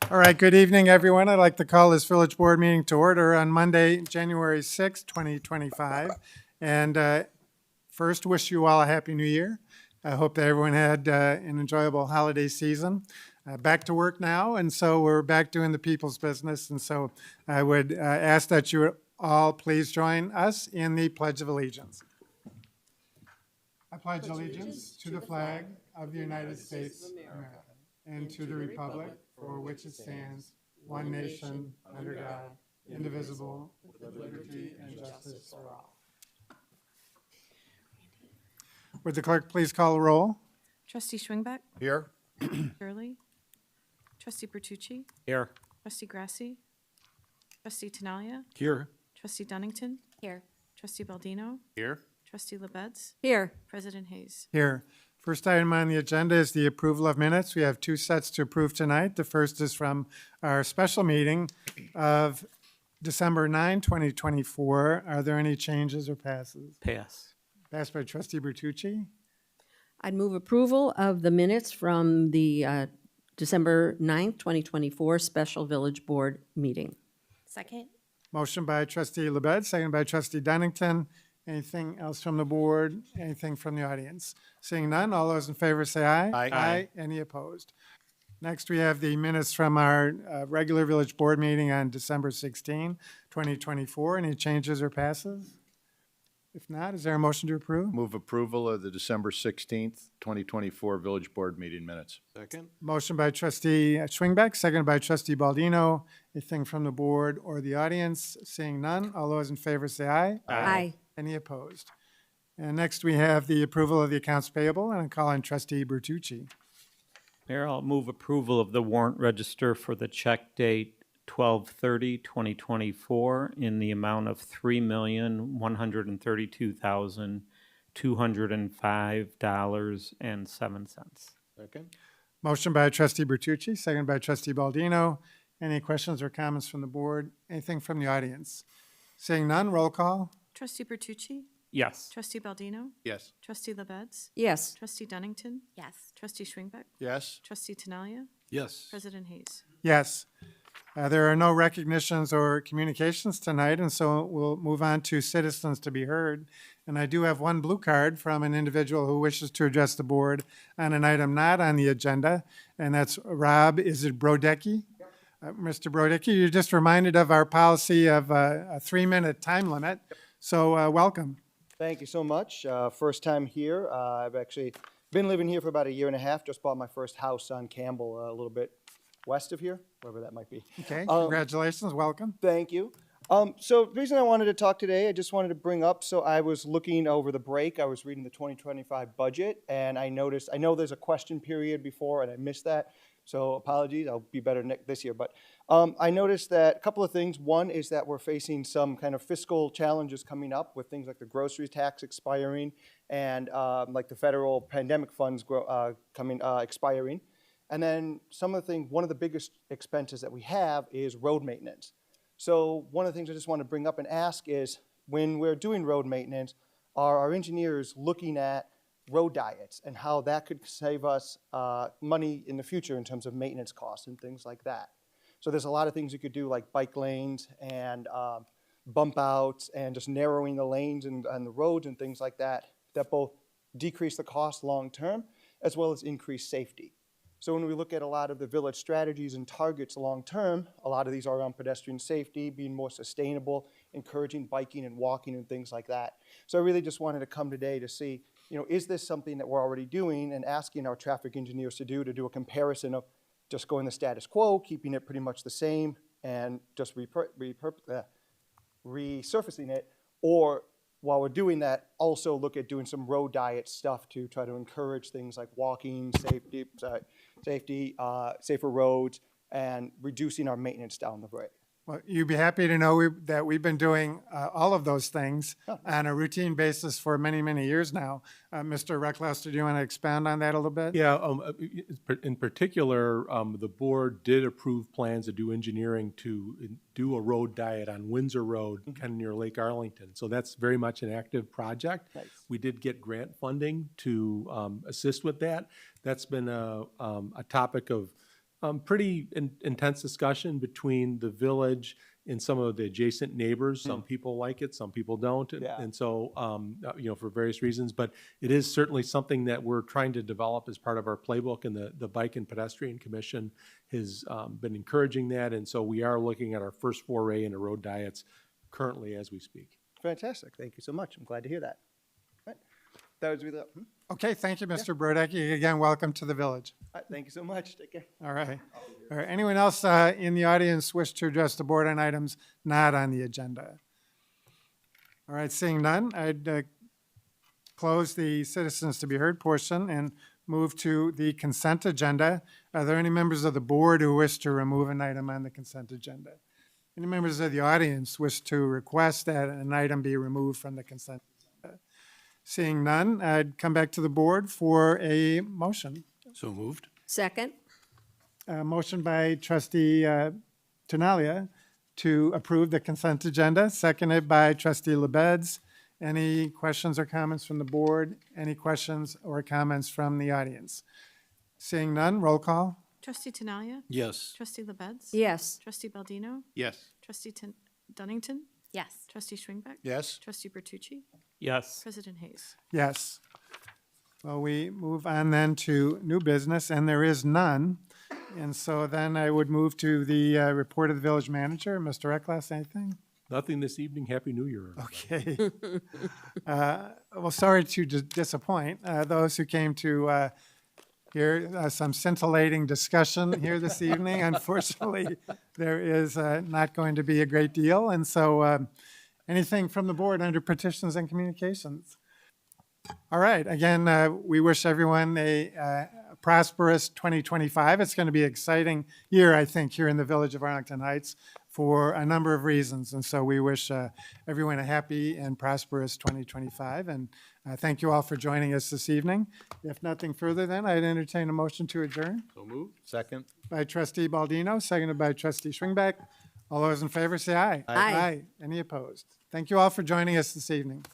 All right, good evening, everyone. I'd like to call this village board meeting to order on Monday, January 6, 2025. And first, wish you all a Happy New Year. I hope that everyone had an enjoyable holiday season. Back to work now, and so we're back doing the people's business. And so I would ask that you all please join us in the Pledge of Allegiance. I pledge allegiance to the flag of the United States of America and to the republic for which it stands, one nation, under God, indivisible, with liberty and justice for all. Would the clerk please call the roll? Trustee Schwingbeck? Here. Shirley? Trustee Bertucci? Here. Trustee Grasse? Trustee Tinaglia? Here. Trustee Dunnington? Here. Trustee Baldino? Here. Trustee LaBedz? Here. President Hayes? Here. First item on the agenda is the approval of minutes. We have two sets to approve tonight. The first is from our special meeting of December 9, 2024. Are there any changes or passes? Pass. Passed by Trustee Bertucci. I'd move approval of the minutes from the December 9th, 2024 Special Village Board meeting. Second. Motion by Trustee LaBedz, seconded by Trustee Dunnington. Anything else from the board? Anything from the audience? Seeing none, all those in favor say aye. Aye. Aye. Any opposed? Next, we have the minutes from our regular village board meeting on December 16, 2024. Any changes or passes? If not, is there a motion to approve? Move approval of the December 16th, 2024 Village Board meeting minutes. Second. Motion by Trustee Schwingbeck, seconded by Trustee Baldino. Anything from the board or the audience? Seeing none, all those in favor say aye. Aye. Any opposed? And next, we have the approval of the accounts payable, and I call on Trustee Bertucci. Mayor, I'll move approval of the warrant register for the check date 12/30/2024 in the amount of $3,132,205.07. Second. Motion by Trustee Bertucci, seconded by Trustee Baldino. Any questions or comments from the board? Anything from the audience? Seeing none, roll call. Trustee Bertucci? Yes. Trustee Baldino? Yes. Trustee LaBedz? Yes. Trustee Dunnington? Yes. Trustee Schwingbeck? Yes. Trustee Tinaglia? Yes. President Hayes? Yes. There are no recognitions or communications tonight, and so we'll move on to citizens to be heard. And I do have one blue card from an individual who wishes to address the board on an item not on the agenda, and that's Rob, is it Brodecki? Mr. Brodecki, you're just reminded of our policy of a 3-minute time limit, so welcome. Thank you so much. First time here. I've actually been living here for about a year and a half. Just bought my first house on Campbell, a little bit west of here, wherever that might be. Okay, congratulations, welcome. Thank you. So the reason I wanted to talk today, I just wanted to bring up, so I was looking over the break, I was reading the 2025 budget, and I noticed, I know there's a question period before, and I missed that, so apologies, I'll be better this year. But I noticed that a couple of things. One is that we're facing some kind of fiscal challenges coming up with things like the grocery tax expiring and like the federal pandemic funds expiring. And then some of the things, one of the biggest expenses that we have is road maintenance. So one of the things I just want to bring up and ask is, when we're doing road maintenance, are our engineers looking at road diets and how that could save us money in the future in terms of maintenance costs and things like that? So there's a lot of things you could do, like bike lanes and bump outs and just narrowing the lanes and the roads and things like that, that both decrease the cost long term as well as increase safety. So when we look at a lot of the village strategies and targets long term, a lot of these are around pedestrian safety, being more sustainable, encouraging biking and walking and things like that. So I really just wanted to come today to see, is this something that we're already doing, and asking our traffic engineers to do a comparison of just going the status quo, keeping it pretty much the same, and just resurfacing it, or while we're doing that, also look at doing some road diet stuff to try to encourage things like walking, safer roads, and reducing our maintenance down the road. Well, you'd be happy to know that we've been doing all of those things on a routine basis for many, many years now. Mr. Recklester, do you want to expand on that a little bit? Yeah, in particular, the board did approve plans to do engineering to do a road diet on Windsor Road, kind of near Lake Arlington. So that's very much an active project. Nice. We did get grant funding to assist with that. That's been a topic of Pretty intense discussion between the village and some of the adjacent neighbors. Some people like it, some people don't. Yeah. And so, for various reasons, but it is certainly something that we're trying to develop as part of our playbook, and the Bike and Pedestrian Commission has been encouraging that. And so we are looking at our first foray into road diets currently as we speak. Fantastic. Thank you so much. I'm glad to hear that. Right. That was really, Okay, thank you, Mr. Brodecki. Again, welcome to the village. thank you so much. Take care. All right. All right. Anyone else in the audience wish to address the board on items not on the agenda? All right, seeing none, I'd close the citizens to be heard portion and move to the consent agenda. Are there any members of the board who wish to remove an item on the consent agenda? Any members of the audience wish to request that an item be removed from the consent agenda? Seeing none, I'd come back to the board for a motion. So moved. Second? Motion by trustee Tinaglia to approve the consent agenda, seconded by trustee LaBedz. Any questions or comments from the board? Any questions or comments from the audience? Seeing none, roll call. Trustee Tinaglia? Yes. Trustee LaBedz? Yes. Trustee Baldino? Yes. Trustee Dunnington? Yes. Trustee Schwingbeck? Yes. Trustee Bertucci? Yes. President Hayes? Yes. Well, we move on then to new business, and there is none. And so then I would move to the report of the village manager. Mr. Ecklas, anything? Nothing this evening. Happy New Year, everybody. Okay. Well, sorry to disappoint those who came to hear some scintillating discussion here this evening. Unfortunately, there is not going to be a great deal. And so anything from the board under petitions and communications? All right. Again, we wish everyone a prosperous 2025. It's going to be an exciting year, I think, here in the village of Arlington Heights for a number of reasons. And so we wish everyone a happy and prosperous 2025. And thank you all for joining us this evening. If nothing further, then I'd entertain a motion to adjourn So moved. Second. by trustee Baldino, seconded by trustee Schwingbeck. All those in favor say aye. Aye. Any opposed? Thank you all for joining us this evening.